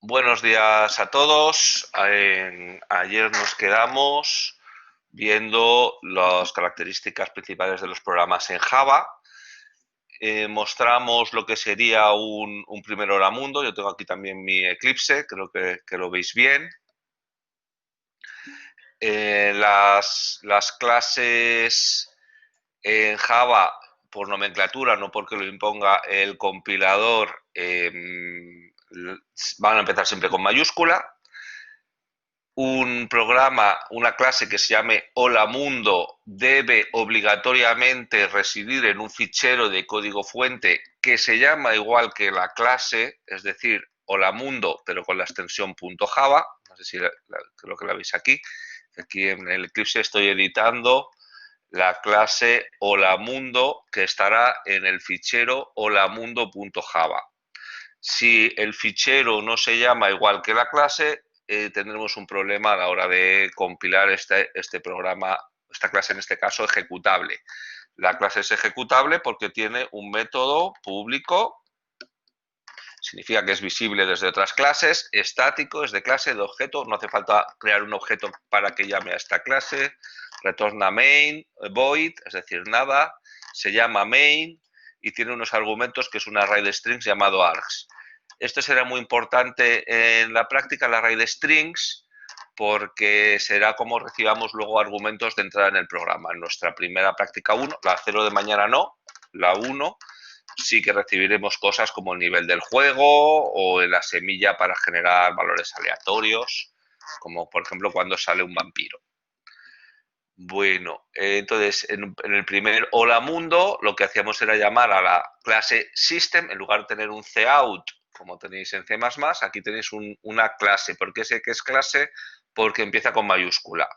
Buenos días a todos. Ayer nos quedamos viendo las características principales de los programas en Java. Mostramos lo que sería un primer Hola Mundo. Yo tengo aquí también mi Eclipse, creo que lo veis bien. Las clases en Java, por nomenclatura, no porque lo imponga el compilador, van a empezar siempre con mayúscula. Un programa, una clase que se llame Hola Mundo debe obligatoriamente residir en un fichero de código fuente que se llama igual que la clase, es decir, Hola Mundo, pero con la extensión .java. No sé si creo que la veis aquí. Aquí en el Eclipse estoy editando la clase Hola Mundo que estará en el fichero holamundo.java. Si el fichero no se llama igual que la clase, tendremos un problema a la hora de compilar este programa, esta clase en este caso ejecutable. La clase es ejecutable porque tiene un método público, significa que es visible desde otras clases, estático, es de clase, de objeto, no hace falta crear un objeto para que llame a esta clase, retorna main, void, es decir, nada, se llama main y tiene unos argumentos que es un array de strings llamado args. Esto será muy importante en la práctica, el array de strings, porque será como recibamos luego argumentos de entrada en el programa. En nuestra primera práctica 1, la 0 de mañana no, la 1, sí que recibiremos cosas como el nivel del juego o la semilla para generar valores aleatorios, como por ejemplo cuando sale un vampiro. Bueno, entonces en el primer Hola Mundo lo que hacíamos era llamar a la clase System, en lugar de tener un cout, como tenéis en C++, aquí tenéis una clase. ¿Por qué sé que es clase? Porque empieza con mayúscula.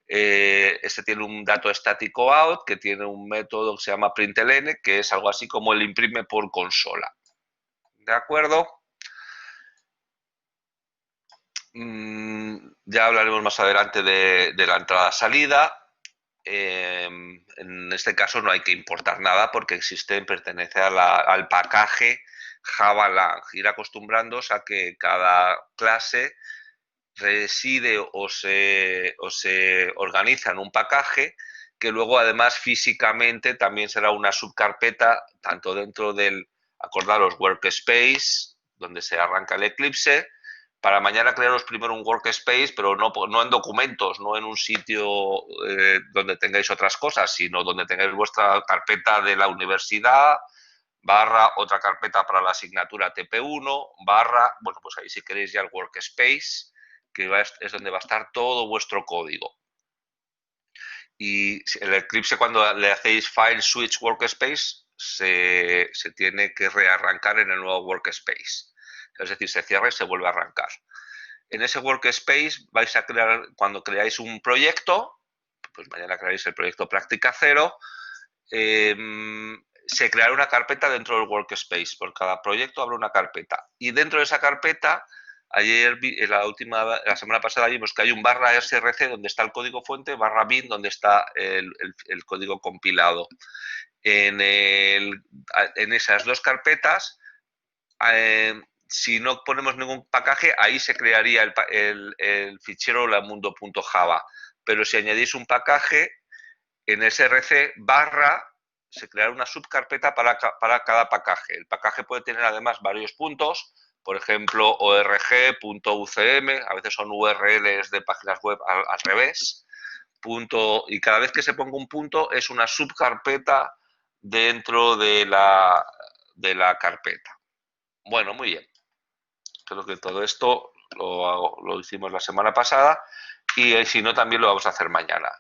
Este tiene un dato estático out que tiene un método que se llama println, que es algo así como el imprime por consola. ¿De acuerdo? Ya hablaremos más adelante de la entrada-salida. En este caso no hay que importar nada porque pertenece al package Java-Lang. Ir acostumbrándoos a que cada clase reside o se organiza en un package que luego además físicamente también será una subcarpeta tanto dentro del, acordaros, workspace, donde se arranca el Eclipse. Para mañana crearos primero un workspace, pero no en documentos, no en un sitio donde tengáis otras cosas, sino donde tengáis vuestra carpeta de la universidad, barra otra carpeta para la asignatura TP1, barra, bueno, pues ahí si queréis ya el workspace, que es donde va a estar todo vuestro código. Y el Eclipse, cuando le hacéis File Switch Workspace, se tiene que rearrancar en el nuevo workspace. Es decir, se cierra y se vuelve a arrancar. En ese workspace vais a crear, cuando creáis un proyecto, pues mañana crearéis el proyecto Práctica Cero, se creará una carpeta dentro del workspace. Por cada proyecto habrá una carpeta. Y dentro de esa carpeta, ayer, la semana pasada vimos que hay un barra src donde está el código fuente, barra bin donde está el código compilado. En esas dos carpetas, si no ponemos ningún package, ahí se crearía el fichero lamundo.java. Pero si añadís un package, en src barra se creará una subcarpeta para cada package. El package puede tener además varios puntos, por ejemplo, org.ucm, a veces son URLs de páginas web al revés, y cada vez que se ponga un punto es una subcarpeta dentro de la carpeta. Bueno, muy bien. Creo que todo esto lo hicimos la semana pasada y si no también lo vamos a hacer mañana.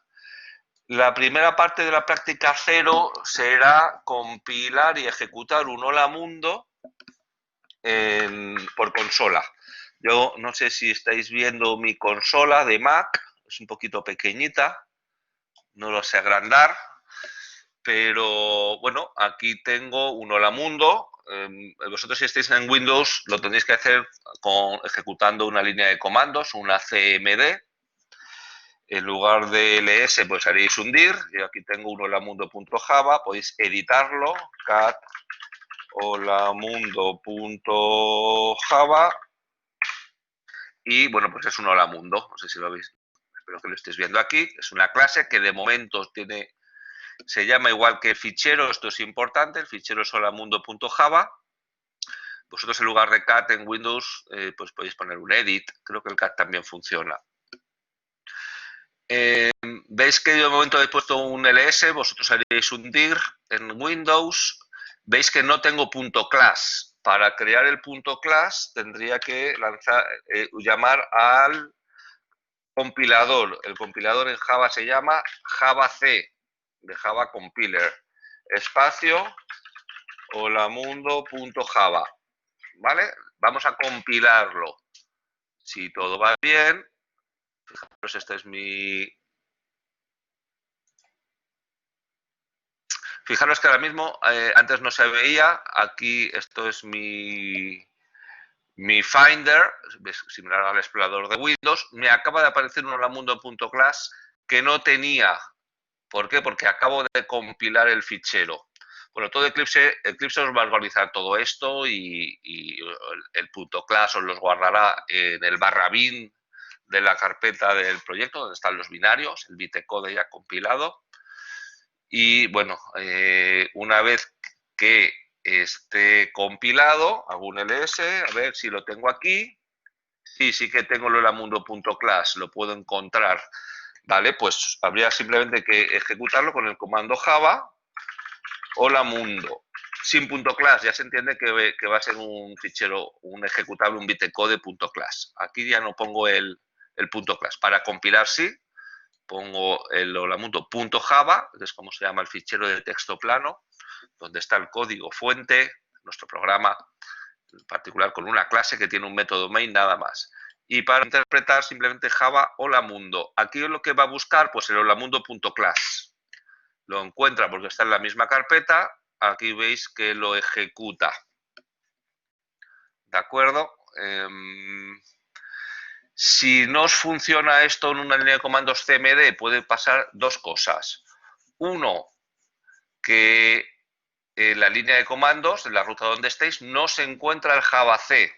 La primera parte de la práctica 0 será compilar y ejecutar un Hola Mundo por consola. Yo no sé si estáis viendo mi consola de Mac, es un poquito pequeñita, no lo sé agrandar, pero bueno, aquí tengo un Hola Mundo. Vosotros si estáis en Windows lo tenéis que hacer ejecutando una línea de comandos, una cmd. En lugar de ls, pues haréis un dir. Yo aquí tengo un holamundo.java. Podéis editarlo. Cat holamundo.java. y bueno, pues es un hola mundo, no sé si lo veis, espero que lo estéis viendo aquí. Es una clase que de momento se llama igual que el fichero, esto es importante, el fichero es holamundo.java. Vosotros en lugar de cat en Windows, pues podéis poner un edit, creo que el cat también funciona. Veis que yo de momento he puesto un ls, vosotros haréis un dir en Windows. Veis que no tengo .class. Para crear el .class tendría que llamar al compilador. El compilador en Java se llama javac, de Java Compiler, espacio holamundo.java. ¿Vale? Vamos a compilarlo. Si todo va bien, fijaros, este es mi... Fijaros que ahora mismo, antes no se veía, aquí esto es mi Finder, similar al explorador de Windows. Me acaba de aparecer un holamundo.class que no tenía. ¿Por qué? Porque acabo de compilar el fichero. Bueno, todo Eclipse os va a organizar todo esto y el .class os los guardará en el /bin de la carpeta del proyecto, donde están los binarios, el bitcode ya compilado. Y bueno, una vez que esté compilado, hago un ls, a ver si lo tengo aquí. Sí que tengo el holamundo.class, lo puedo encontrar. Vale, pues habría simplemente que ejecutarlo con el comando java holamundo. Sin .class ya se entiende que va a ser un fichero, un ejecutable, un bitcode .class. Aquí ya no pongo el .class. Para compilar sí, pongo el holamundo.java, que es como se llama el fichero de texto plano, donde está el código fuente, nuestro programa, en particular con una clase que tiene un método main nada más. Y para interpretar simplemente java holamundo. Aquí lo que va a buscar, pues el holamundo.class. Lo encuentra porque está en la misma carpeta. Aquí veis que lo ejecuta. ¿De acuerdo? Si no os funciona esto en una línea de comandos cmd, puede pasar dos cosas. Uno, que en la línea de comandos, en la ruta donde estéis, no se encuentra el javac.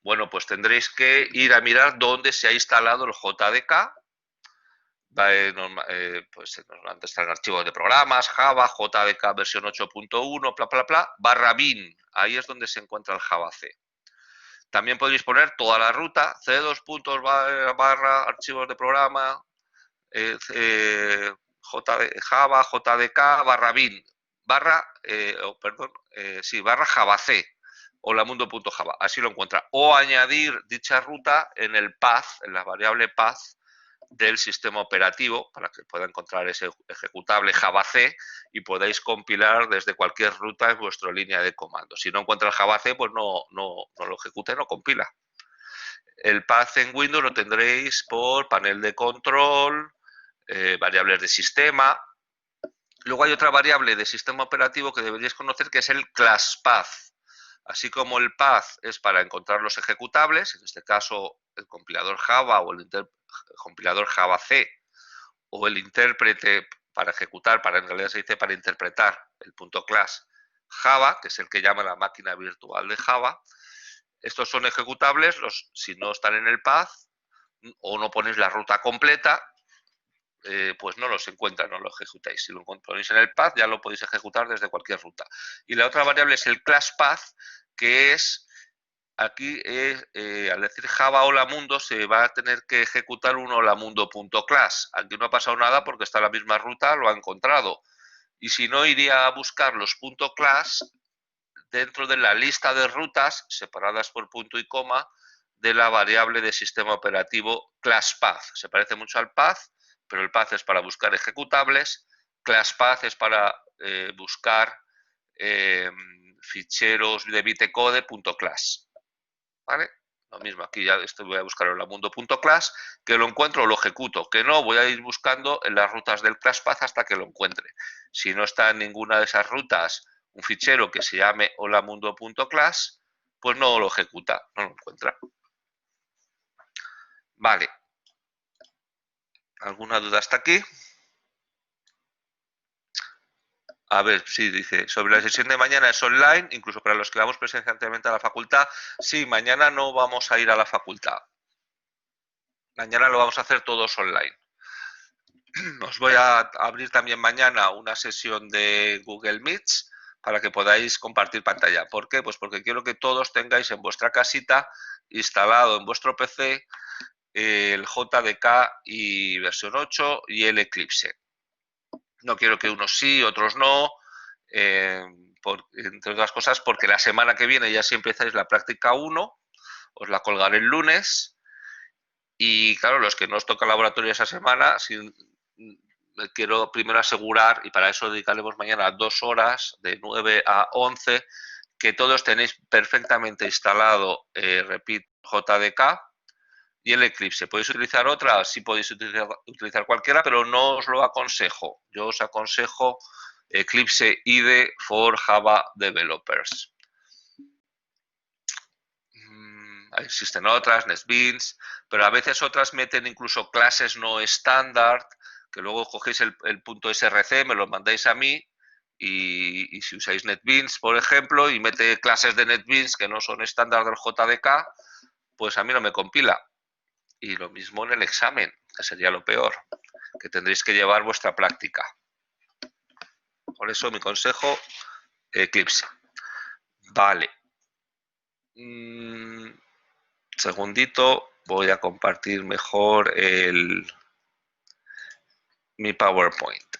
Bueno, pues tendréis que ir a mirar dónde se ha instalado el JDK. Pues normalmente están archivos de programas, Java, JDK versión 8.1, /bin. Ahí es donde se encuentra el javac. También podréis poner toda la ruta, c2 / archivos de programa, Java, JDK, /bin, /javac, holamundo.java. Así lo encuentra. O añadir dicha ruta en el path, en la variable path del sistema operativo, para que pueda encontrar ese ejecutable javac y podáis compilar desde cualquier ruta en vuestra línea de comando. Si no encuentra el javac, pues no lo ejecuta y no compila. El path en Windows lo tendréis por panel de control, variables de sistema. Luego hay otra variable de sistema operativo que deberíais conocer, que es el class path. Así como el path es para encontrar los ejecutables, en este caso el compilador Java o el compilador javac o el intérprete para ejecutar, en realidad se dice para interpretar el .class Java, que es el que llama la máquina virtual de Java. Estos son ejecutables, si no están en el path o no ponéis la ruta completa, pues no los encuentra, no lo ejecutáis. Si lo ponéis en el path, ya lo podéis ejecutar desde cualquier ruta. Y la otra variable es el class path, que es, aquí al decir Java holamundo, se va a tener que ejecutar un holamundo.class. Aquí no ha pasado nada porque está en la misma ruta, lo ha encontrado. Y si no, iría a buscar los .class dentro de la lista de rutas separadas por punto y coma de la variable de sistema operativo classPath. Se parece mucho al path, pero el path es para buscar ejecutables, classPath es para buscar ficheros de bitcode.class. ¿Vale? Lo mismo, aquí ya voy a buscar en la mundo.class, que lo encuentro, lo ejecuto, que no, voy a ir buscando en las rutas del classPath hasta que lo encuentre. Si no está en ninguna de esas rutas un fichero que se llame holamundo.class, pues no lo ejecuta, no lo encuentra. Vale. ¿Alguna duda hasta aquí? A ver, sí, dice, sobre la sesión de mañana es online, incluso para los que vamos presencialmente a la facultad. Sí, mañana no vamos a ir a la facultad. Mañana lo vamos a hacer todos online. Os voy a abrir también mañana una sesión de Google Meets para que podáis compartir pantalla. ¿Por qué? Pues porque quiero que todos tengáis en vuestra casita instalado en vuestro PC el JDK y versión 8 y el Eclipse. No quiero que unos sí, otros no, entre otras cosas porque la semana que viene ya si empezáis la práctica 1, os la colgaré el lunes y claro, los que no os toca laboratorio esa semana, me quiero primero asegurar, y para eso dedicaremos mañana 2 horas, de 9 a 11, que todos tenéis perfectamente instalado, repito, JDK y el Eclipse. ¿Podéis utilizar otra? Sí podéis utilizar cualquiera, pero no os lo aconsejo. Yo os aconsejo Eclipse IDE for Java Developers. Existen otras, NetBeans, pero a veces otras meten incluso clases no estándar, que luego cogéis el punto SRC, me lo mandáis a mí, y si usáis NetBeans, por ejemplo, y mete clases de NetBeans que no son estándar del JDK, pues a mí no me compila. Y lo mismo en el examen, que sería lo peor, que tendréis que llevar vuestra práctica. Por eso mi consejo, Eclipse. Vale. Segundito, voy a compartir mejor mi PowerPoint.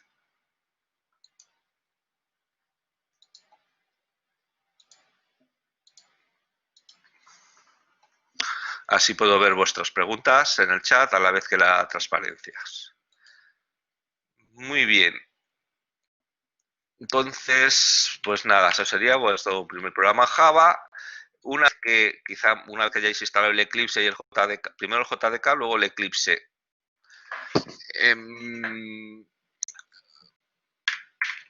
Así puedo ver vuestras preguntas en el chat a la vez que las transparencias. Muy bien. Entonces, pues nada, eso sería vuestro primer programa Java. Una vez que hayáis instalado el Eclipse y el JDK, primero el JDK, luego el Eclipse.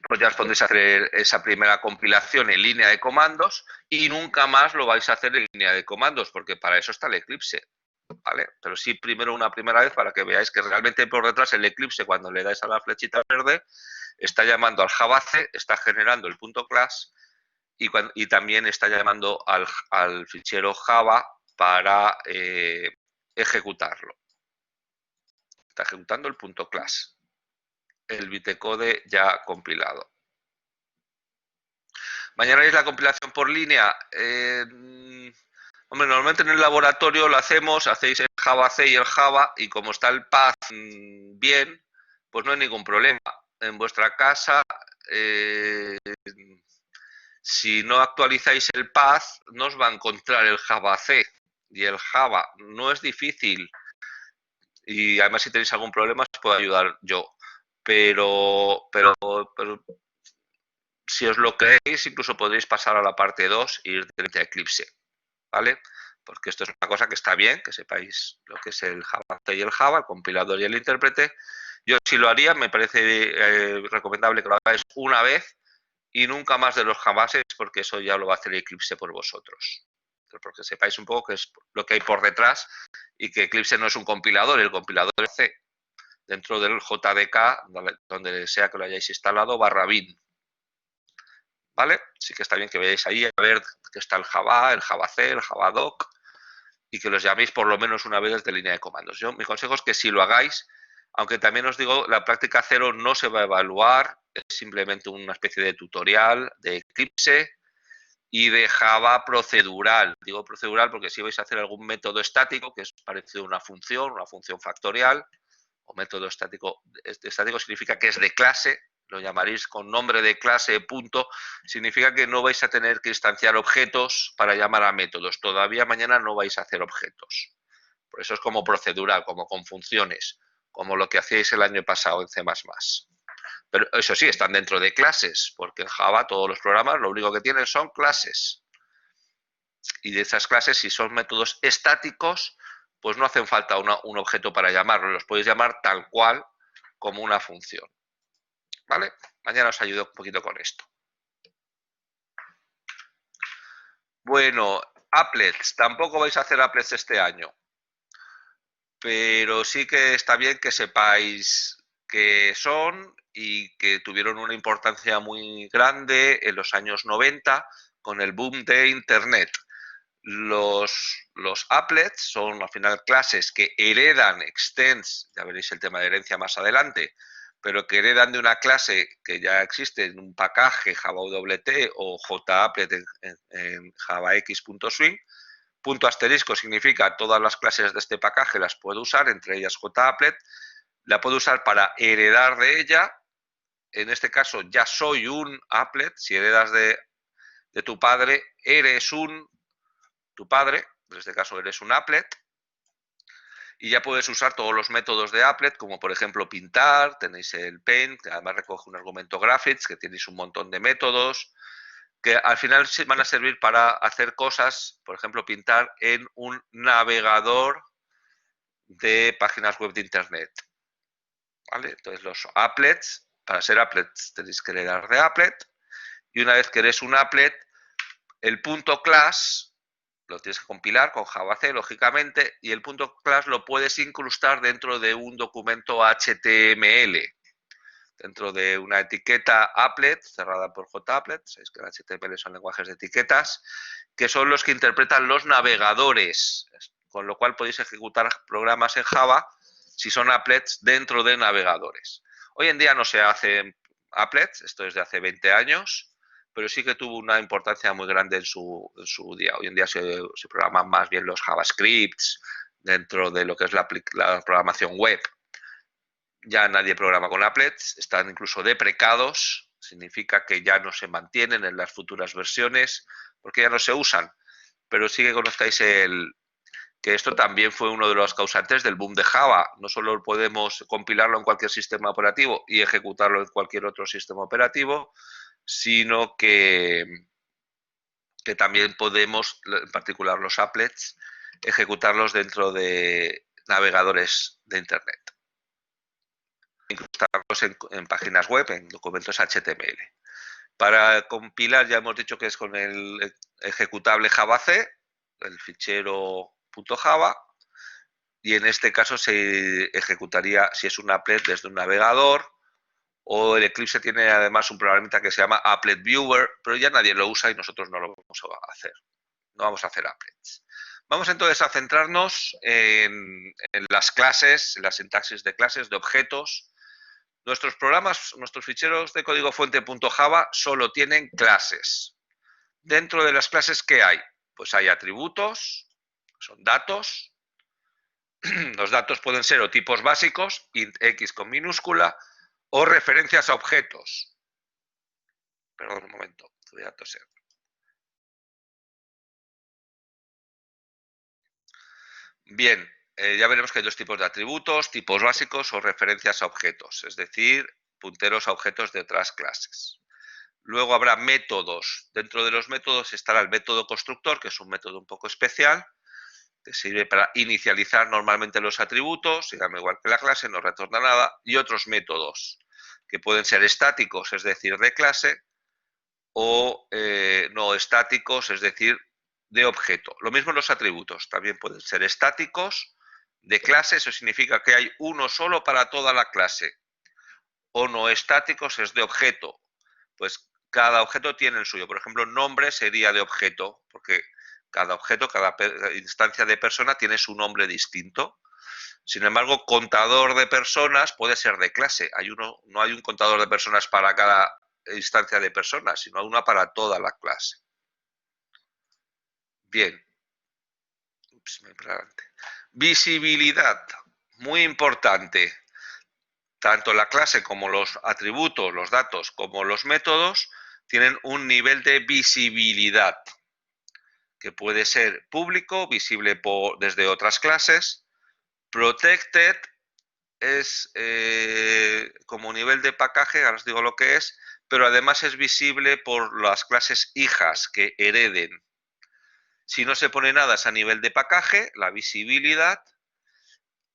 Pues ya os podéis hacer esa primera compilación en línea de comandos y nunca más lo vais a hacer en línea de comandos, porque para eso está el Eclipse, ¿vale? Pero sí primero una primera vez para que veáis que realmente por detrás el Eclipse, cuando le dais a la flechita verde, está llamando al javac, está generando el punto class y también está llamando al fichero Java para ejecutarlo. Está ejecutando el punto class, el bitecode ya compilado. Mañana haréis la compilación por línea. Hombre, normalmente en el laboratorio lo hacéis el javac y el Java, y como está el path bien, pues no hay ningún problema. En vuestra casa, si no actualizáis el path, no os va a encontrar el javac y el Java. No es difícil. Y además si tenéis algún problema os puedo ayudar yo. Pero si os lo creéis, incluso podréis pasar a la parte 2 e ir directamente a Eclipse, ¿vale? Porque esto es una cosa que está bien, que sepáis lo que es el Java y el Java, el compilador y el intérprete. Yo si lo haría, me parece recomendable que lo hagáis una vez y nunca más de los javases, porque eso ya lo va a hacer Eclipse por vosotros. Porque sepáis un poco qué es lo que hay por detrás y que Eclipse no es un compilador, el compilador es C, dentro del JDK, donde sea que lo hayáis instalado, /bin. ¿Vale? Sí que está bien que veáis ahí a ver que está el Java, el JavaC, el Javadoc, y que los llaméis por lo menos una vez desde línea de comandos. Mi consejo es que si lo hagáis, aunque también os digo, la práctica 0 no se va a evaluar, es simplemente una especie de tutorial de Eclipse y de Java procedural. Digo procedural porque si vais a hacer algún método estático, que es parecido a una función factorial, o método estático significa que es de clase, lo llamaréis con nombre de clase, punto, significa que no vais a tener que instanciar objetos para llamar a métodos. Todavía mañana no vais a hacer objetos. Por eso es como procedural, como con funciones, como lo que hacíais el año pasado en C++. Pero eso sí, están dentro de clases, porque en Java todos los programas lo único que tienen son clases. Y de esas clases, si son métodos estáticos, pues no hacen falta un objeto para llamarlos, los podéis llamar tal cual como una función. ¿Vale? Mañana os ayudo un poquito con esto. Bueno, applets. Tampoco vais a hacer applets este año. Pero sí que está bien que sepáis qué son y que tuvieron una importancia muy grande en los años 90 con el boom de Internet. Los applets son al final clases que heredan extends, ya veréis el tema de herencia más adelante, pero que heredan de una clase que ya existe en un package Java UWT o JApplet en javax.swing. Punto asterisco significa todas las clases de este package las puedo usar, entre ellas JApplet. La puedo usar para heredar de ella. En este caso ya soy un applet. Si heredas de tu padre, eres tu padre. En este caso eres un applet. Y ya puedes usar todos los métodos de applet, como por ejemplo pintar, tenéis el paint, que además recoge un argumento graphics, que tenéis un montón de métodos, que al final van a servir para hacer cosas, por ejemplo, pintar en un navegador de páginas web de internet. ¿Vale? Entonces los applets, para ser applets tenéis que heredar de applet, y una vez que eres un applet, el punto class lo tienes que compilar con Java C, lógicamente, y el punto class lo puedes incrustar dentro de un documento HTML, dentro de una etiqueta applet cerrada por JApplet. Sabéis que el HTML son lenguajes de etiquetas, que son los que interpretan los navegadores, con lo cual podéis ejecutar programas en Java si son applets dentro de navegadores. Hoy en día no se hacen applets, esto es de hace 20 años, pero sí que tuvo una importancia muy grande en su día. Hoy en día se programan más bien los JavaScripts dentro de lo que es la programación web. Ya nadie programa con applets, están incluso deprecados, significa que ya no se mantienen en las futuras versiones, porque ya no se usan. Pero sí que conozcáis que esto también fue uno de los causantes del boom de Java. No solo podemos compilarlo en cualquier sistema operativo y ejecutarlo en cualquier otro sistema operativo, sino que también podemos, en particular los applets, ejecutarlos dentro de navegadores de Internet, incrustarlos en páginas web, en documentos HTML. Para compilar ya hemos dicho que es con el ejecutable javac, el fichero .java, y en este caso se ejecutaría, si es un applet, desde un navegador, o el Eclipse tiene además un programita que se llama Applet Viewer, pero ya nadie lo usa y nosotros no lo vamos a hacer. No vamos a hacer applets. Vamos entonces a centrarnos en las clases, en la sintaxis de clases, de objetos. Nuestros programas, nuestros ficheros de código fuente .java solo tienen clases. Dentro de las clases, ¿qué hay? Pues hay atributos, son datos. Los datos pueden ser o tipos básicos, int x con minúscula, o referencias a objetos. Perdón un momento, voy a toser. Bien, ya veremos que hay dos tipos de atributos, tipos básicos o referencias a objetos, es decir, punteros a objetos de otras clases. Luego habrá métodos. Dentro de los métodos estará el método constructor, que es un método un poco especial, que sirve para inicializar normalmente los atributos, se llama igual que la clase, no retorna nada, y otros métodos, que pueden ser estáticos, es decir, de clase, o no estáticos, es decir, de objeto. Lo mismo los atributos, también pueden ser estáticos, de clase, eso significa que hay uno solo para toda la clase, o no estáticos, es de objeto, pues cada objeto tiene el suyo. Por ejemplo, nombre sería de objeto, porque cada objeto, cada instancia de persona tiene su nombre distinto. Sin embargo, contador de personas puede ser de clase. No hay un contador de personas para cada instancia de personas, sino una para toda la clase. Bien. Visibilidad, muy importante. Tanto la clase como los atributos, los datos, como los métodos tienen un nivel de visibilidad que puede ser público, visible desde otras clases. Protected es como nivel de package, ahora os digo lo que es, pero además es visible por las clases hijas que hereden. Si no se pone nada es a nivel de package, la visibilidad,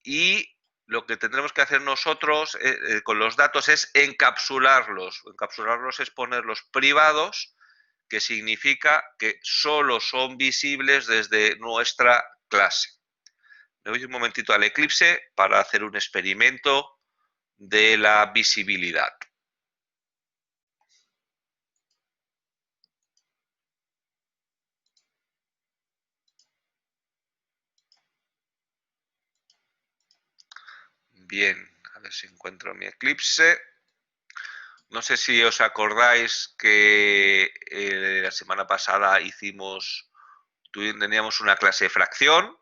y lo que tendremos que hacer nosotros con los datos es encapsularlos. Encapsularlos es ponerlos privados, que significa que solo son visibles desde nuestra clase. Me voy un momentito al Eclipse para hacer un experimento de la visibilidad. Bien, a ver si encuentro mi Eclipse. No sé si os acordáis que la semana pasada teníamos una clase de fracción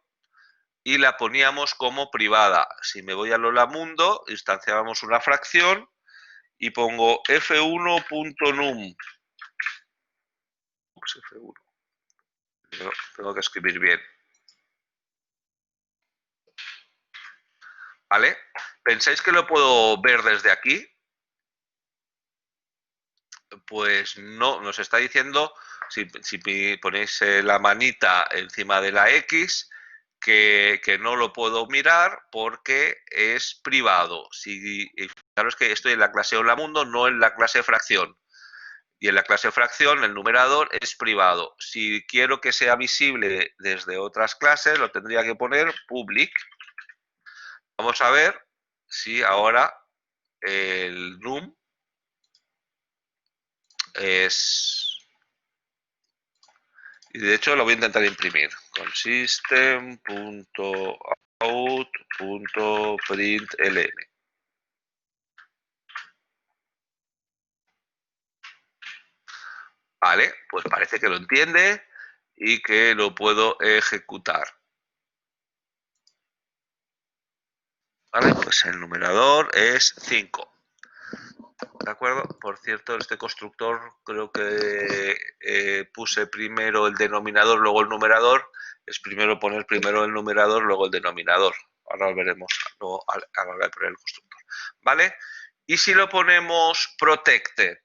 y la poníamos como privada. Si me voy a Lola Mundo, instanciábamos una fracción y pongo f1.num. F1. Tengo que escribir bien. ¿Vale? ¿Pensáis que lo puedo ver desde aquí? Pues no, nos está diciendo, si ponéis la manita encima de la X, que no lo puedo mirar porque es privado. Claro, es que estoy en la clase Hola Mundo, no en la clase fracción. Y en la clase fracción el numerador es privado. Si quiero que sea visible desde otras clases, lo tendría que poner public. Vamos a ver si ahora el num es... Y de hecho lo voy a intentar imprimir con system.out.println. Vale, pues parece que lo entiende y que lo puedo ejecutar. Vale, pues el numerador es 5. ¿De acuerdo? Por cierto, este constructor creo que puse primero el denominador, luego el numerador. Es primero poner primero el numerador, luego el denominador. Ahora lo veremos a la hora de poner el constructor. ¿Vale? Y si lo ponemos protected,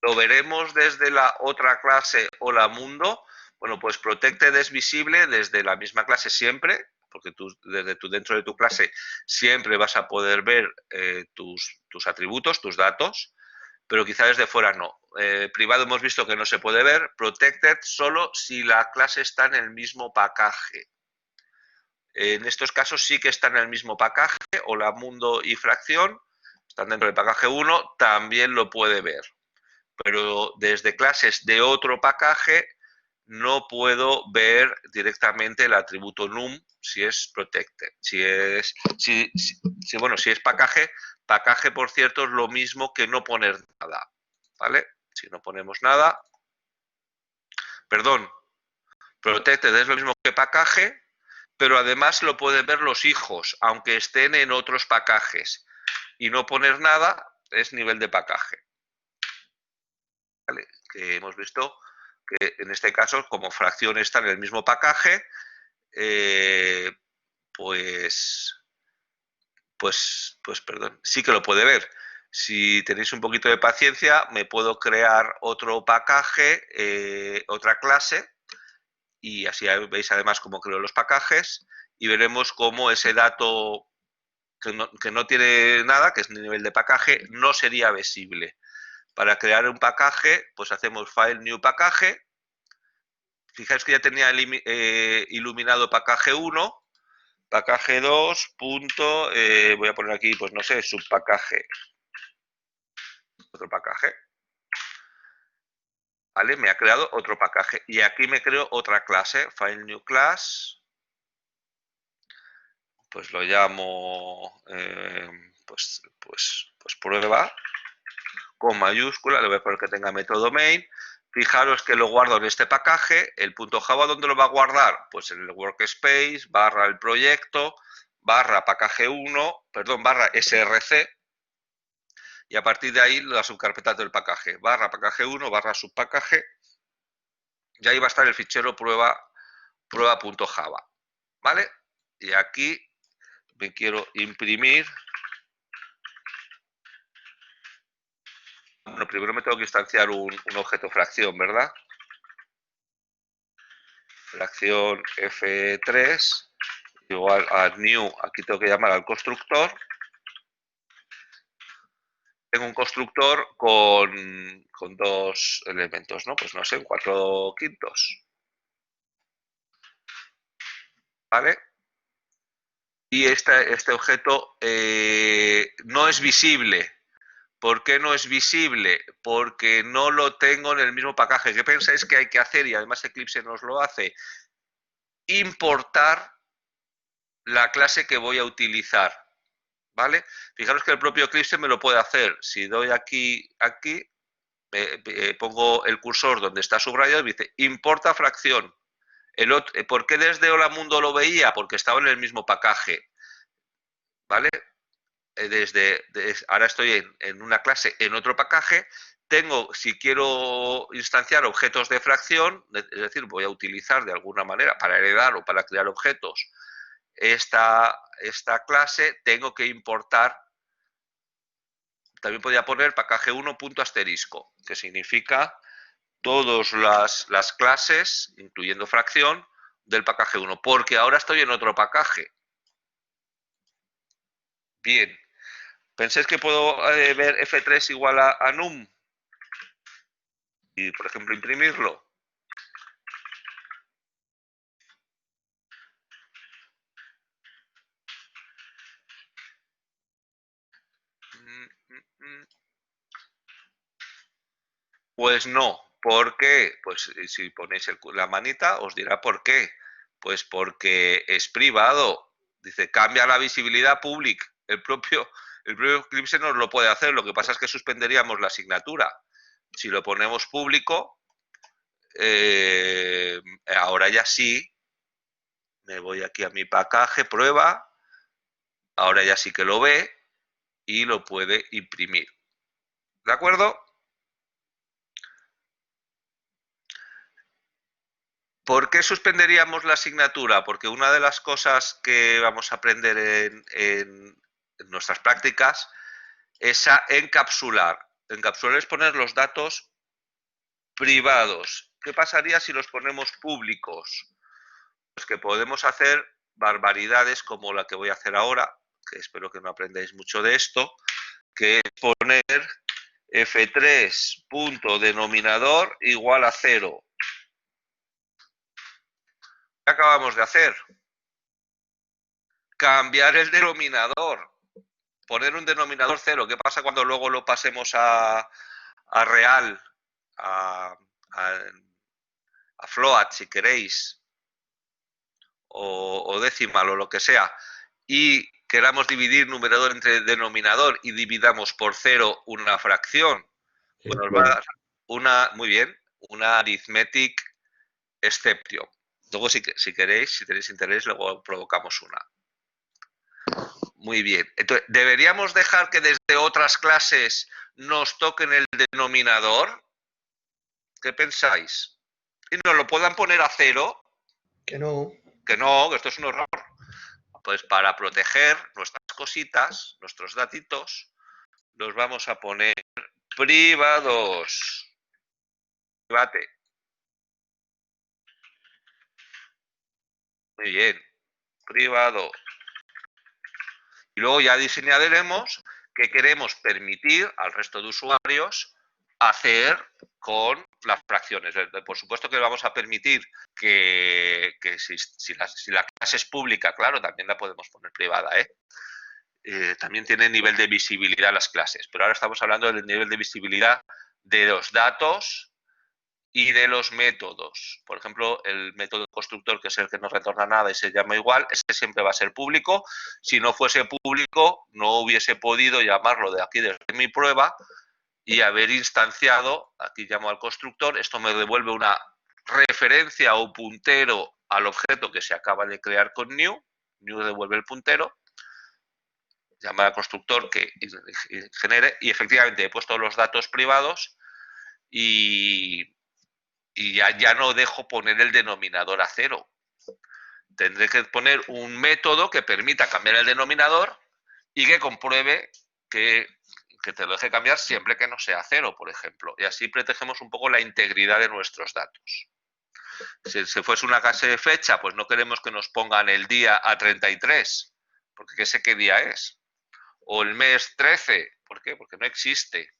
lo veremos desde la otra clase Hola Mundo. Bueno, pues protected es visible desde la misma clase siempre, porque tú dentro de tu clase siempre vas a poder ver tus atributos, tus datos, pero quizá desde fuera no. Privado hemos visto que no se puede ver, protected solo si la clase está en el mismo package. En estos casos sí que están en el mismo package, Hola Mundo y fracción, están dentro del package 1, también lo puede ver. Pero desde clases de otro package no puedo ver directamente el atributo num si es protected. Si es package por cierto es lo mismo que no poner nada, ¿vale? Si no ponemos nada, perdón, protected es lo mismo que package, pero además lo pueden ver los hijos, aunque estén en otros packages. Y no poner nada es nivel de package. ¿Vale? Que hemos visto que en este caso, como fracción está en el mismo package, perdón, sí que lo puede ver. Si tenéis un poquito de paciencia, me puedo crear otro package, otra clase, y así veis además cómo creo los packages, y veremos cómo ese dato que no tiene nada, que es nivel de package, no sería visible. Para crear un package, pues hacemos file new package. Fijáis que ya tenía iluminado package 1, package 2, voy a poner aquí, pues no sé, subpackage. Otro package. ¿Vale? Me ha creado otro package. Y aquí me creo otra clase, file new class. Pues lo llamo, pues prueba, con mayúscula, le voy a poner que tenga método main. Fijaros que lo guardo en este package. El punto Java, ¿dónde lo va a guardar? Pues en el workspace, barra el proyecto, barra package 1, perdón, barra src, y a partir de ahí la subcarpeta del package, barra package 1, barra subpackage, y ahí va a estar el fichero prueba.java, ¿vale? Y aquí me quiero imprimir. Bueno, primero me tengo que instanciar un objeto fracción, ¿verdad? Fracción f3 igual a new, aquí tengo que llamar al constructor. Tengo un constructor con dos elementos, ¿no? Pues no sé, 4/5. ¿Vale? Y este objeto no es visible. ¿Por qué no es visible? Porque no lo tengo en el mismo package. ¿Qué pensáis que hay que hacer? Y además Eclipse nos lo hace. Importar la clase que voy a utilizar, ¿vale? Fijaros que el propio Eclipse me lo puede hacer. Si doy aquí, pongo el cursor donde está subrayado y me dice importa fracción. ¿Por qué desde Hola Mundo lo veía? Porque estaba en el mismo pacaje, ¿vale? Ahora estoy en una clase en otro pacaje. Si quiero instanciar objetos de fracción, es decir, voy a utilizar de alguna manera para heredar o para crear objetos esta clase, tengo que importar. También podría poner pacaje 1 punto asterisco, que significa todas las clases, incluyendo fracción, del pacaje 1, porque ahora estoy en otro pacaje. Bien, ¿pensáis que puedo ver F3 igual a num? Y, por ejemplo, imprimirlo. Pues no. ¿Por qué? Pues si ponéis la manita os dirá por qué. Pues porque es privado. Dice, cambia la visibilidad public. El propio Eclipse nos lo puede hacer. Lo que pasa es que suspenderíamos la asignatura. Si lo ponemos público, ahora ya sí, me voy aquí a mi pacaje, prueba, ahora ya sí que lo ve y lo puede imprimir. ¿De acuerdo? ¿Por qué suspenderíamos la asignatura? Porque una de las cosas que vamos a aprender en nuestras prácticas es a encapsular. Encapsular es poner los datos privados. ¿Qué pasaría si los ponemos públicos? Pues que podemos hacer barbaridades como la que voy a hacer ahora, que espero que no aprendáis mucho de esto, que es poner F3 punto denominador igual a 0. ¿Qué acabamos de hacer? Cambiar el denominador, poner un denominador 0. ¿Qué pasa cuando luego lo pasemos a real, a float si queréis, o decimal o lo que sea, y queramos dividir numerador entre denominador y dividamos por 0 una fracción? Pues nos va a dar muy bien, una arithmetic exception. Luego, si queréis, si tenéis interés, luego provocamos una. Muy bien. Entonces, ¿deberíamos dejar que desde otras clases nos toquen el denominador? ¿Qué pensáis? ¿Y nos lo puedan poner a 0? Que no. Que no, que esto es un horror. Pues para proteger nuestras cositas, nuestros datitos, los vamos a poner privados. Private. Muy bien. Privado. Y luego ya diseñaremos qué queremos permitir al resto de usuarios hacer con las fracciones. Por supuesto que vamos a permitir que si la clase es pública, claro, también la podemos poner privada, también tiene nivel de visibilidad las clases, pero ahora estamos hablando del nivel de visibilidad de los datos y de los métodos. Por ejemplo, el método constructor, que es el que no retorna nada y se llama igual, ese siempre va a ser público. Si no fuese público, no hubiese podido llamarlo de aquí desde mi prueba y haber instanciado, aquí llamo al constructor, esto me devuelve una referencia o puntero al objeto que se acaba de crear con new devuelve el puntero, llama al constructor que genere, y efectivamente he puesto los datos privados y ya no dejo poner el denominador a 0. Tendré que poner un método que permita cambiar el denominador y que compruebe que te lo deje cambiar siempre que no sea 0, por ejemplo. Y así protegemos un poco la integridad de nuestros datos. Si fuese una clase de fecha, pues no queremos que nos pongan el día a 33, porque qué sé qué día es. O el mes 13, ¿por qué? Porque no existe.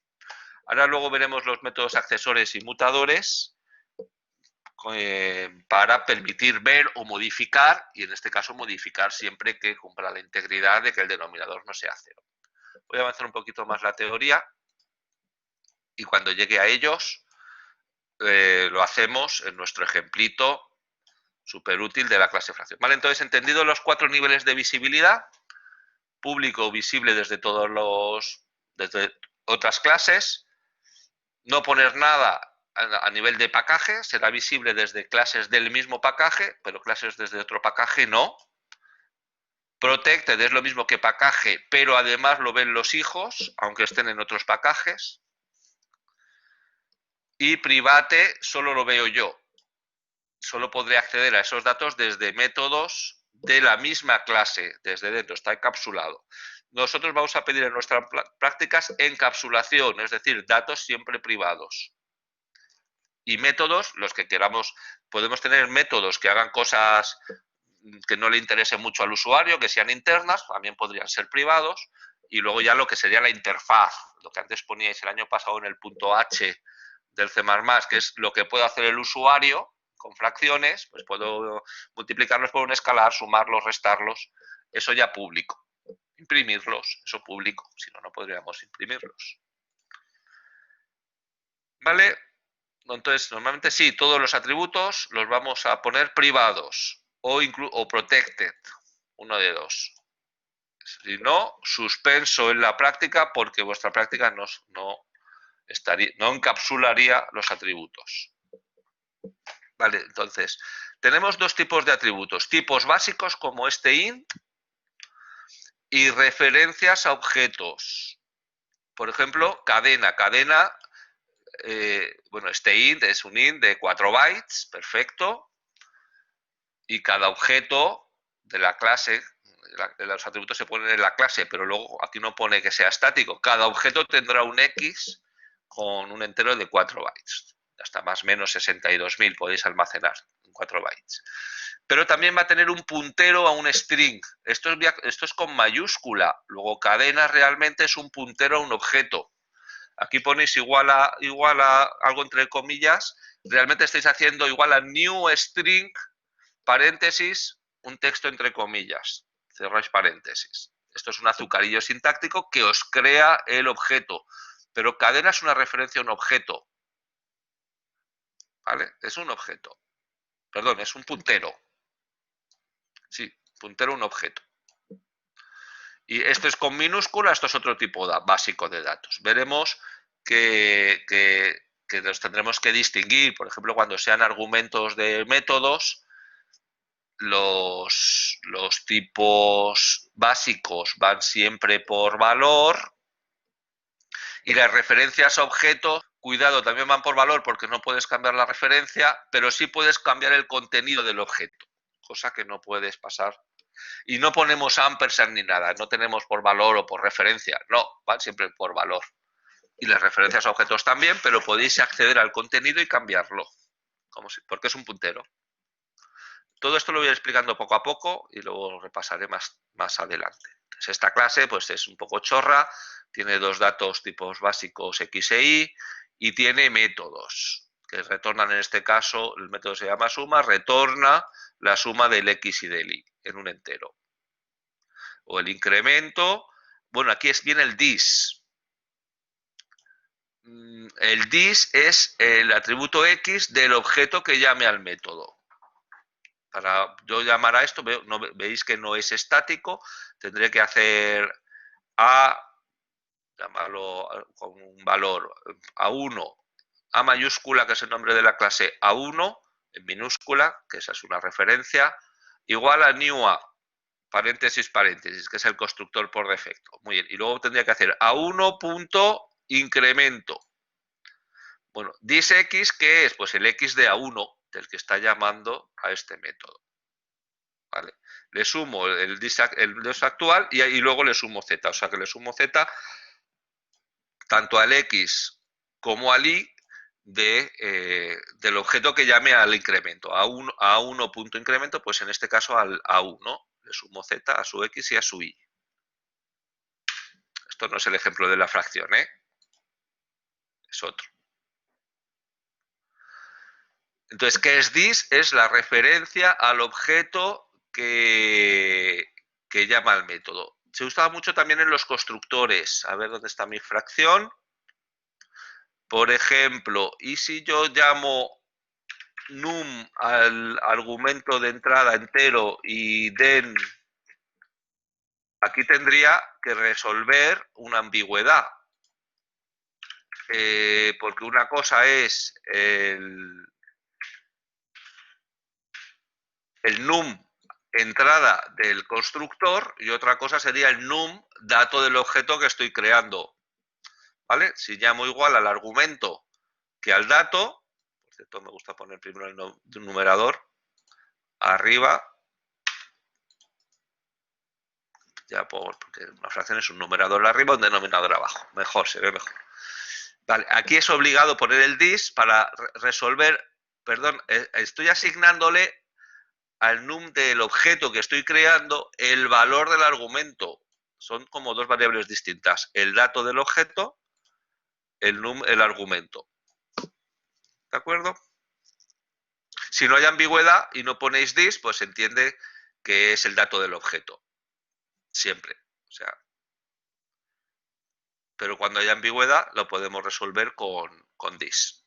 Ahora luego veremos los métodos accesores y mutadores para permitir ver o modificar, y en este caso modificar siempre que cumpla la integridad de que el denominador no sea 0. Voy a avanzar un poquito más la teoría y cuando llegue a ellos lo hacemos en nuestro ejemplito súper útil de la clase fracción. ¿Vale? Entonces, entendido los 4 niveles de visibilidad, público, visible desde desde otras clases, no poner nada a nivel de pacaje, será visible desde clases del mismo pacaje, pero clases desde otro pacaje no. Protected es lo mismo que pacaje, pero además lo ven los hijos, aunque estén en otros pacajes. Y private solo lo veo yo. Solo podré acceder a esos datos desde métodos de la misma clase, desde dentro, está encapsulado. Nosotros vamos a pedir en nuestras prácticas encapsulación, es decir, datos siempre privados. Y métodos, los que queramos, podemos tener métodos que hagan cosas que no le interesen mucho al usuario, que sean internas, también podrían ser privados, y luego ya lo que sería la interfaz, lo que antes poníais el año pasado en el punto H del C++, que es lo que puede hacer el usuario con fracciones, pues puedo multiplicarlos por un escalar, sumarlos, restarlos, eso ya público. Imprimirlos, eso público, si no, no podríamos imprimirlos. ¿Vale? Entonces, normalmente sí, todos los atributos los vamos a poner privados o protected, uno de dos. Si no, suspenso en la práctica porque vuestra práctica no encapsularía los atributos. Vale, entonces, tenemos dos tipos de atributos, tipos básicos como este int y referencias a objetos. Por ejemplo, cadena. Bueno, este int es un int de 4 bytes, perfecto, y cada objeto de la clase, los atributos se ponen en la clase, pero luego aquí no pone que sea estático. Cada objeto tendrá un X con un entero de 4 bytes. Hasta más o menos 62.000 podéis almacenar en 4 bytes. Pero también va a tener un puntero a un string. Esto es con mayúscula. Luego cadena realmente es un puntero a un objeto. Aquí ponéis igual a algo entre comillas. Realmente estáis haciendo igual a new string, paréntesis, un texto entre comillas. Cerráis paréntesis. Esto es un azucarillo sintáctico que os crea el objeto. Pero cadena es una referencia a un objeto. ¿Vale? Es un objeto. Perdón, es un puntero. Sí, puntero a un objeto. Y esto es con minúscula, esto es otro tipo básico de datos. Veremos que los tendremos que distinguir, por ejemplo, cuando sean argumentos de métodos, los tipos básicos van siempre por valor y las referencias a objetos, cuidado, también van por valor porque no puedes cambiar la referencia, pero sí puedes cambiar el contenido del objeto, cosa que no puedes pasar. Y no ponemos ampersand ni nada, no tenemos por valor o por referencia, no, van siempre por valor. Y las referencias a objetos también, pero podéis acceder al contenido y cambiarlo, porque es un puntero. Todo esto lo voy explicando poco a poco y luego lo repasaré más adelante. Entonces, esta clase pues, es un poco chorra, tiene dos datos tipos básicos X e Y y tiene métodos que retornan en este caso, el método se llama suma, retorna la suma del X y del Y en un entero. O el incremento, bueno, aquí viene el dis. El dis es el atributo X del objeto que llame al método. Para yo llamar a esto, veis que no es estático, tendré que hacer llamarlo con un valor A1, A mayúscula, que es el nombre de la clase A1, en minúscula, que esa es una referencia, igual a new A, paréntesis, paréntesis, que es el constructor por defecto. Muy bien, y luego tendría que hacer A1 punto incremento. Bueno, disX, ¿qué es? Pues el X de A1, del que está llamando a este método. ¿Vale? Le sumo el dis actual y luego le sumo z, o sea que le sumo z tanto al x como al y del objeto que llame al incremento, a 1 punto incremento, pues en este caso al A1, le sumo z a su x y a su y. Esto no es el ejemplo de la fracción, es otro. Entonces, ¿qué es dis? Es la referencia al objeto que llama al método. Se usaba mucho también en los constructores. A ver dónde está mi fracción. Por ejemplo, y si yo llamo num al argumento de entrada entero y den, aquí tendría que resolver una ambigüedad, porque una cosa es el num entrada del constructor y otra cosa sería el num dato del objeto que estoy creando, ¿vale? Si llamo igual al argumento que al dato, por cierto me gusta poner primero el numerador arriba, ya porque una fracción es un numerador arriba y un denominador abajo, mejor, se ve mejor. Vale, aquí es obligado poner el dis para resolver, perdón, estoy asignándole al num del objeto que estoy creando el valor del argumento. Son como dos variables distintas, el dato del objeto, el num, el argumento. ¿De acuerdo? Si no hay ambigüedad y no ponéis this, pues se entiende que es el dato del objeto. Siempre. O sea, pero cuando hay ambigüedad lo podemos resolver con this.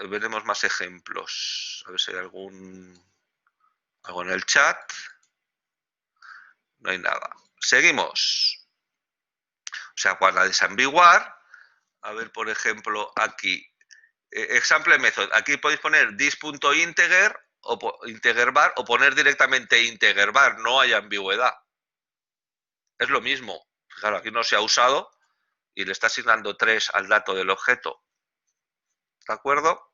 Veremos más ejemplos. A ver si hay algo en el chat. No hay nada. Seguimos. O sea, cuando desambiguar, a ver, por ejemplo, aquí, example method, aquí podéis poner this.integer o integer var o poner directamente integer var, no hay ambigüedad. Es lo mismo. Claro, aquí no se ha usado y le está asignando 3 al dato del objeto. ¿De acuerdo?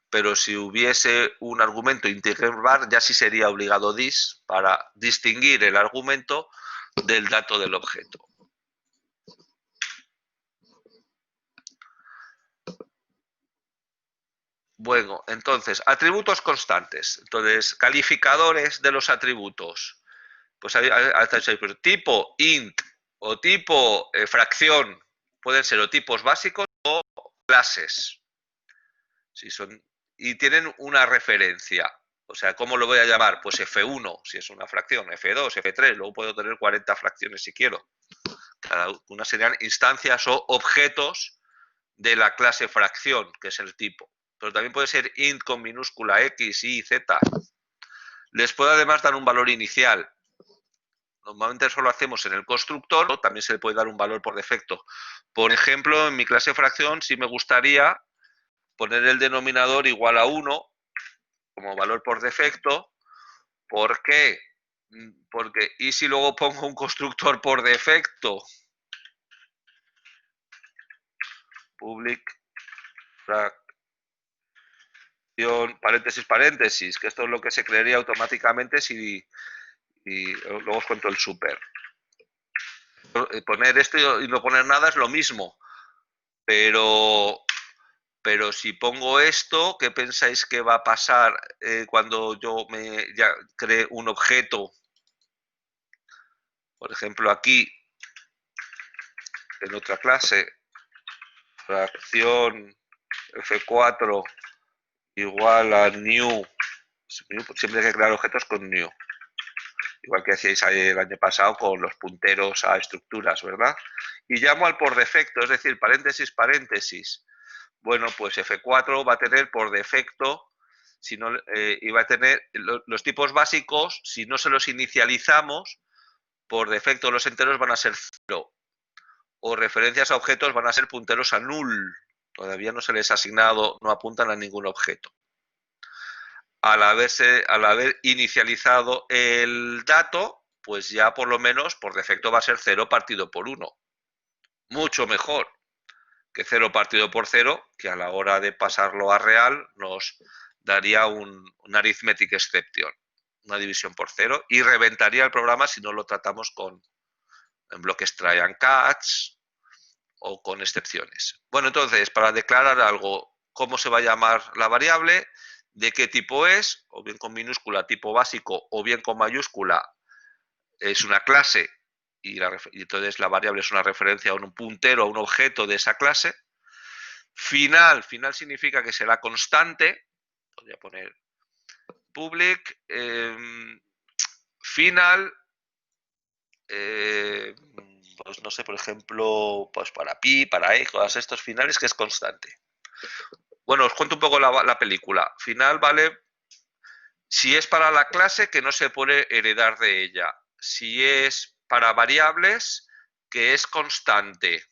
Pero si hubiese un argumento integer var, ya sí sería obligado this para distinguir el argumento del dato del objeto. Bueno, entonces, atributos constantes. Entonces, calificadores de los atributos. Pues tipo int o tipo fracción pueden ser o tipos básicos o clases. Si son, y tienen una referencia. O sea, ¿cómo lo voy a llamar? Pues F1, si es una fracción, F2, F3, luego puedo tener 40 fracciones si quiero. Cada una serían instancias o objetos de la clase fracción, que es el tipo. Pero también puede ser int con minúscula X, Y, Z. Les puedo además dar un valor inicial. Normalmente eso lo hacemos en el constructor, ¿no? También se le puede dar un valor por defecto. Por ejemplo, en mi clase fracción sí me gustaría poner el denominador igual a 1 como valor por defecto. ¿Por qué? Porque, ¿y si luego pongo un constructor por defecto? Public fracción, paréntesis, paréntesis, que esto es lo que se crearía automáticamente si, y luego os cuento el super. Poner esto y no poner nada es lo mismo, pero si pongo esto, ¿qué pensáis que va a pasar cuando yo ya cree un objeto? Por ejemplo, aquí, en otra clase, fracción F4 igual a new, siempre hay que crear objetos con new, igual que hacíais el año pasado con los punteros a estructuras, ¿verdad? Y llamo al por defecto, es decir, paréntesis, paréntesis. Bueno, pues F4 va a tener por defecto, si no, y va a tener los tipos básicos, si no se los inicializamos, por defecto los enteros van a ser 0. O referencias a objetos van a ser punteros a null. Todavía no se les ha asignado, no apuntan a ningún objeto. Al haber inicializado el dato, pues ya por lo menos por defecto va a ser 0 partido por 1. Mucho mejor que 0 partido por 0, que a la hora de pasarlo a real nos daría un arithmetic exception, una división por 0, y reventaría el programa si no lo tratamos en bloques try and catch o con excepciones. Bueno, entonces, para declarar algo, ¿cómo se va a llamar la variable? ¿De qué tipo es? O bien con minúscula tipo básico o bien con mayúscula es una clase y entonces la variable es una referencia a un puntero, a un objeto de esa clase. Final significa que será constante. Podría poner public, final, pues no sé, por ejemplo, pues para pi, para e, todos estos finales que es constante. Bueno, os cuento un poco la película. Final, ¿vale? Si es para la clase, que no se puede heredar de ella. Si es para variables, que es constante.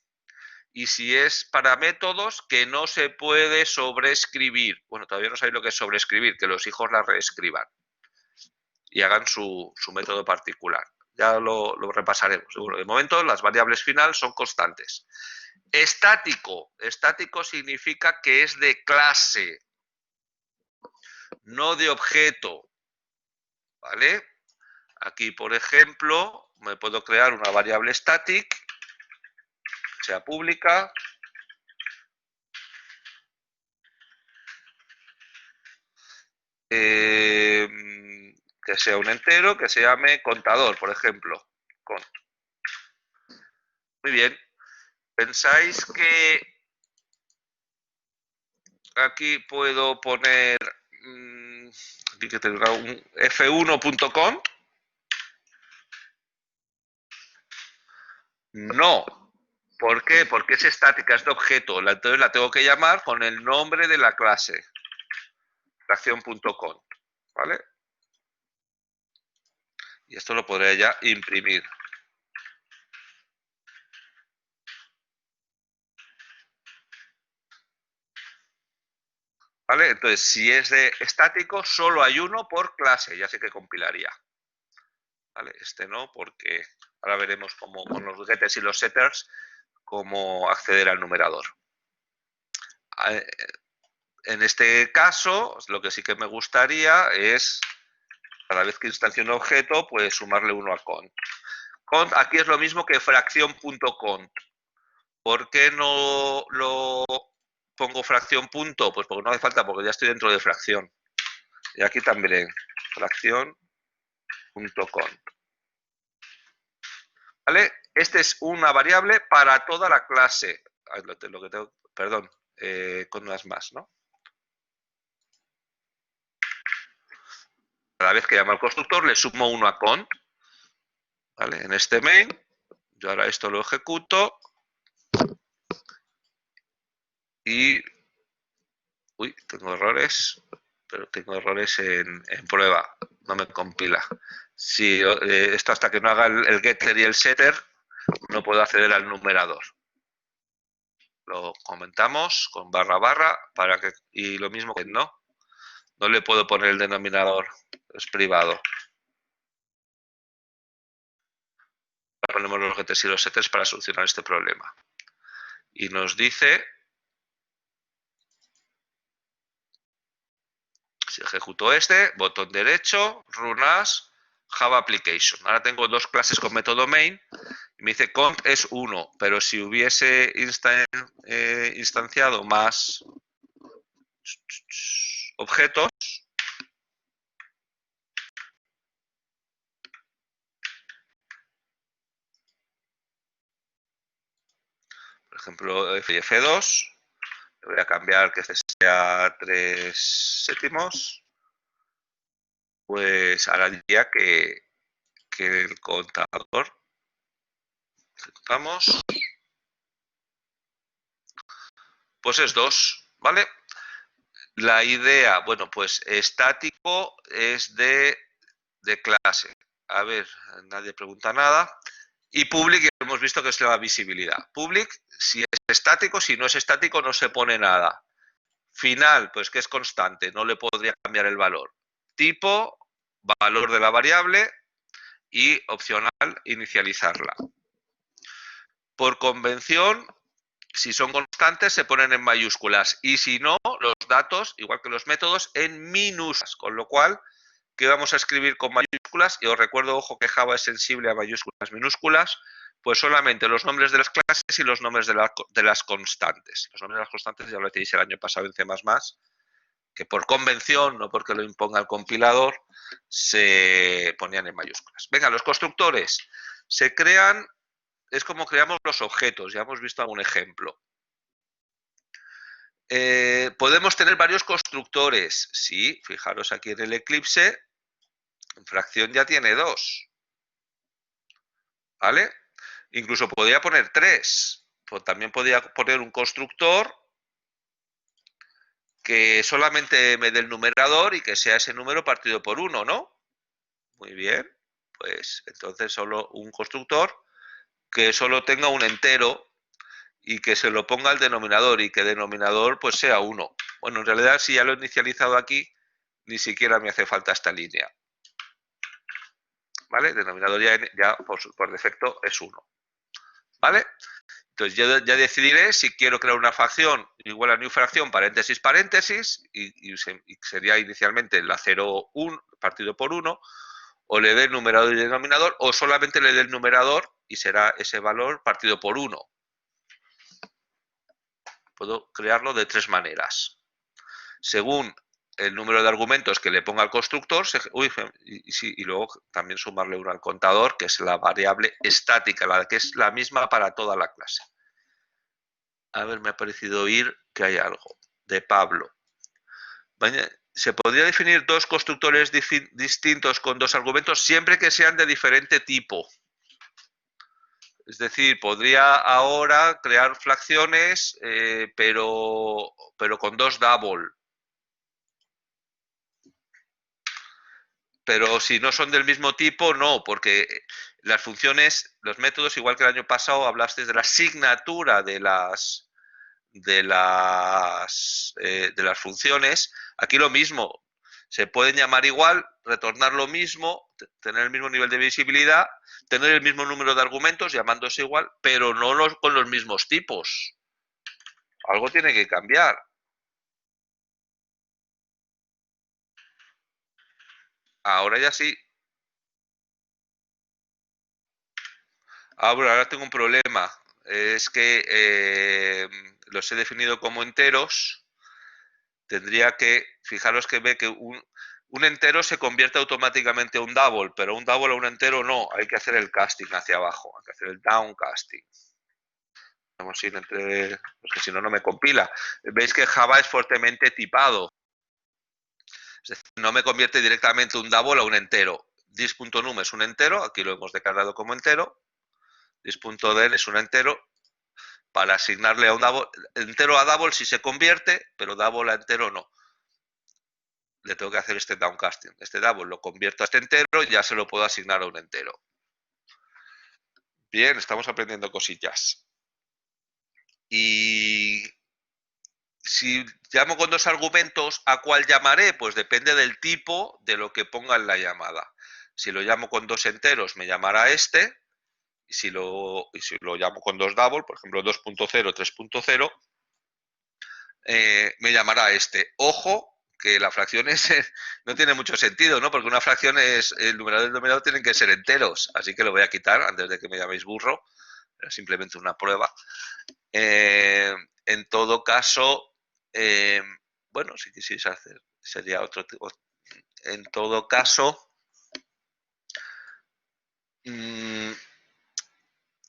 Y si es para métodos, que no se puede sobreescribir. Bueno, todavía no sabéis lo que es sobreescribir, que los hijos la reescriban y hagan su método particular. Ya lo repasaremos, seguro. De momento, las variables final son constantes. Estático. Estático significa que es de clase, no de objeto. ¿Vale? Aquí, por ejemplo, me puedo crear una variable static, que sea pública, que sea un entero, que se llame contador, por ejemplo. Muy bien. ¿Pensáis que aquí puedo poner aquí que tendrá un f1.com? No. ¿Por qué? Porque es estática, es de objeto. Entonces la tengo que llamar con el nombre de la clase. Fracción.com. ¿Vale? Y esto lo podré ya imprimir. ¿Vale? Entonces, si es de estático, solo hay uno por clase, ya sé que compilaría. ¿Vale? Este no, porque ahora veremos cómo con los getters y los setters cómo acceder al numerador. En este caso, lo que sí que me gustaría es, cada vez que instancio un objeto, pues sumarle uno a cont. Cont aquí es lo mismo que fracción.cont. ¿Por qué no lo pongo fracción punto? Pues porque no hace falta, porque ya estoy dentro de fracción. Y aquí también, fracción.cont. ¿Vale? Este es una variable para toda la clase. Lo que tengo, perdón, con unas más, ¿no? Cada vez que llamo al constructor le sumo uno a cont. ¿Vale? En este main, yo ahora esto lo ejecuto y... Uy, tengo errores, pero tengo errores en prueba, no me compila. Si esto hasta que no haga el getter y el setter, no puedo acceder al numerador. Lo comentamos con barra barra para que, y lo mismo que no le puedo poner el denominador, es privado. Ahora ponemos los getters y los setters para solucionar este problema. Y nos dice, si ejecuto este, botón derecho, run as, Java Application. Ahora tengo dos clases con método main y me dice cont es 1, pero si hubiese instanciado más objetos, por ejemplo, f2, le voy a cambiar que este sea 3 séptimos, pues ahora diría que el contador, ejecutamos, pues es 2, ¿vale? La idea, bueno, pues estático es de clase. A ver, nadie pregunta nada. Y public, hemos visto que es la visibilidad. Public, si es estático, si no es estático, no se pone nada. Final, pues que es constante, no le podría cambiar el valor. Tipo, valor de la variable y opcional, inicializarla. Por convención, si son constantes, se ponen en mayúsculas y si no, los datos, igual que los métodos, en minúsculas, con lo cual, ¿qué vamos a escribir con mayúsculas? Y os recuerdo, ojo, que Java es sensible a mayúsculas, minúsculas, pues solamente los nombres de las clases y los nombres de las constantes. Los nombres de las constantes ya lo tenéis el año pasado en C++, que por convención, no porque lo imponga el compilador, se ponían en mayúsculas. Venga, los constructores se crean, es como creamos los objetos, ya hemos visto algún ejemplo. Podemos tener varios constructores. Sí, fijaros aquí en el Eclipse, en fracción ya tiene 2. ¿Vale? Incluso podría poner 3. Pues también podría poner un constructor que solamente me dé el numerador y que sea ese número partido por 1, ¿no? Muy bien, pues entonces solo un constructor que solo tenga un entero y que se lo ponga al denominador y que el denominador pues sea 1. Bueno, en realidad si ya lo he inicializado aquí, ni siquiera me hace falta esta línea. ¿Vale? El denominador ya por defecto es 1. ¿Vale? Entonces yo ya decidiré si quiero crear una fracción igual a new fracción, paréntesis, paréntesis, y sería inicialmente la 0, 1, partido por 1, o le dé el numerador y el denominador, o solamente le dé el numerador y será ese valor partido por 1. Puedo crearlo de 3 maneras. Según el número de argumentos que le ponga al constructor, y luego también sumarle uno al contador, que es la variable estática, la que es la misma para toda la clase. A ver, me ha parecido oír que hay algo de Pablo. Se podría definir dos constructores distintos con dos argumentos siempre que sean de diferente tipo. Es decir, podría ahora crear fracciones, pero con dos double. Pero si no son del mismo tipo, no, porque las funciones, los métodos, igual que el año pasado hablaste de la asignatura de las funciones, aquí lo mismo, se pueden llamar igual, retornar lo mismo, tener el mismo nivel de visibilidad, tener el mismo número de argumentos llamándose igual, pero no con los mismos tipos. Algo tiene que cambiar. Ahora ya sí. Bueno, ahora tengo un problema. Es que los he definido como enteros. Tendría que, fijaros que ve que un entero se convierte automáticamente a un double, pero un double a un entero no. Hay que hacer el casting hacia abajo, hay que hacer el downcasting. Vamos a ir entre, porque si no, no me compila. Veis que Java es fuertemente tipado. Es decir, no me convierte directamente un double a un entero. Dis.num es un entero, aquí lo hemos declarado como entero. Dis.den es un entero. Para asignarle a un double, entero a double si se convierte, pero double a entero no. Le tengo que hacer este downcasting. Este double lo convierto a este entero y ya se lo puedo asignar a un entero. Bien, estamos aprendiendo cosillas. Y si llamo con dos argumentos, ¿a cuál llamaré? Pues depende del tipo de lo que ponga en la llamada. Si lo llamo con dos enteros, me llamará este. Y si lo llamo con dos double, por ejemplo 2.0, 3.0, me llamará este. Ojo, que la fracción no tiene mucho sentido, ¿no? Porque una fracción es, el numerador y el denominador tienen que ser enteros, así que lo voy a quitar antes de que me llaméis burro, es simplemente una prueba. En todo caso, bueno, si quisierais hacer, sería otro tipo. En todo caso,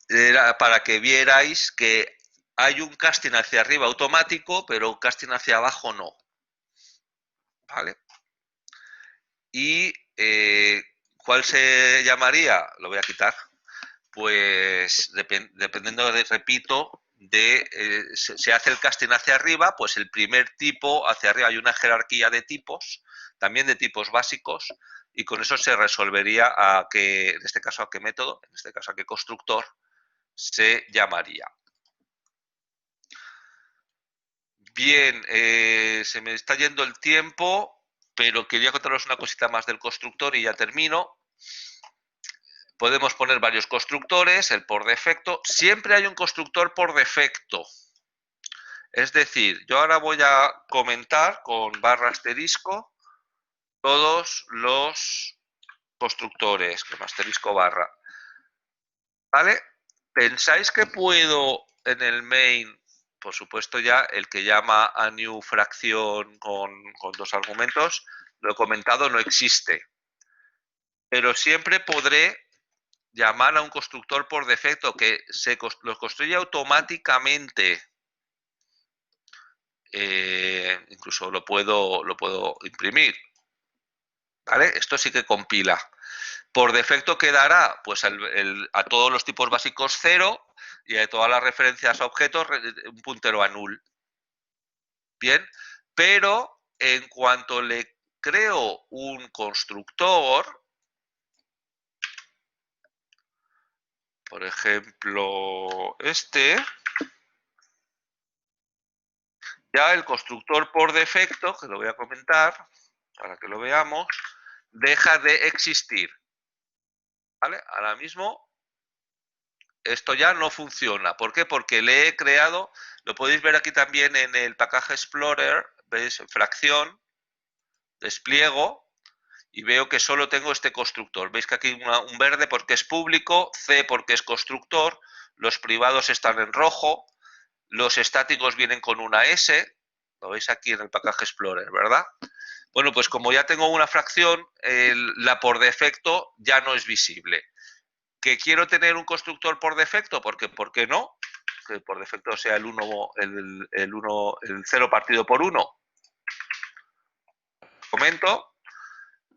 era para que vierais que hay un casting hacia arriba automático, pero casting hacia abajo no. ¿Vale? Y ¿cuál se llamaría? Lo voy a quitar. Pues dependiendo, repito, se hace el casting hacia arriba, pues el primer tipo hacia arriba hay una jerarquía de tipos, también de tipos básicos, y con eso se resolvería en este caso a qué método, en este caso a qué constructor se llamaría. Bien, se me está yendo el tiempo, pero quería contaros una cosita más del constructor y ya termino. Podemos poner varios constructores, el por defecto. Siempre hay un constructor por defecto. Es decir, yo ahora voy a comentar con barra asterisco todos los constructores, con asterisco barra. ¿Vale? ¿Pensáis que puedo en el main, por supuesto ya el que llama a new fracción con dos argumentos, lo he comentado, no existe. Pero siempre podré llamar a un constructor por defecto que lo construye automáticamente. Incluso lo puedo imprimir. ¿Vale? Esto sí que compila. Por defecto quedará pues a todos los tipos básicos 0 y a todas las referencias a objetos un puntero a null. Bien, pero en cuanto le creo un constructor, por ejemplo, ya el constructor por defecto, que lo voy a comentar para que lo veamos, deja de existir. ¿Vale? Ahora mismo esto ya no funciona. ¿Por qué? Porque le he creado, lo podéis ver aquí también en el Package Explorer, veis, fracción, despliego, y veo que solo tengo este constructor. Veis que aquí un verde porque es público, C porque es constructor, los privados están en rojo, los estáticos vienen con una S, lo veis aquí en el Package Explorer, ¿verdad? Bueno, pues como ya tengo una fracción, la por defecto ya no es visible. ¿Que quiero tener un constructor por defecto? Porque, ¿por qué no? Que por defecto sea el 0 partido por 1. Comento,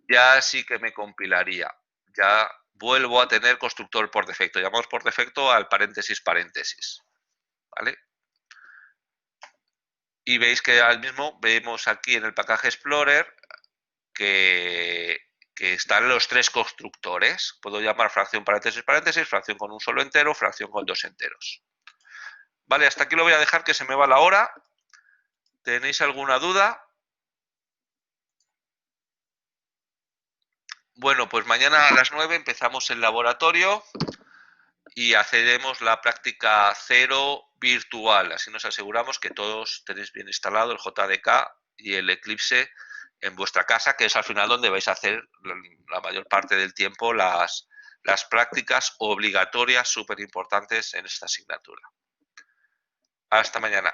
ya sí que me compilaría. Ya vuelvo a tener constructor por defecto. Llamamos por defecto al paréntesis paréntesis. ¿Vale? Y veis que al mismo vemos aquí en el Package Explorer que están los tres constructores. Puedo llamar fracción paréntesis paréntesis, fracción con un solo entero, fracción con dos enteros. Vale, hasta aquí lo voy a dejar, que se me va la hora. ¿Tenéis alguna duda? Bueno, pues mañana a las 9 empezamos el laboratorio y haceremos la práctica 0 virtual. Así nos aseguramos que todos tenéis bien instalado el JDK y el Eclipse en vuestra casa, que es al final donde vais a hacer la mayor parte del tiempo las prácticas obligatorias súper importantes en esta asignatura. Hasta mañana.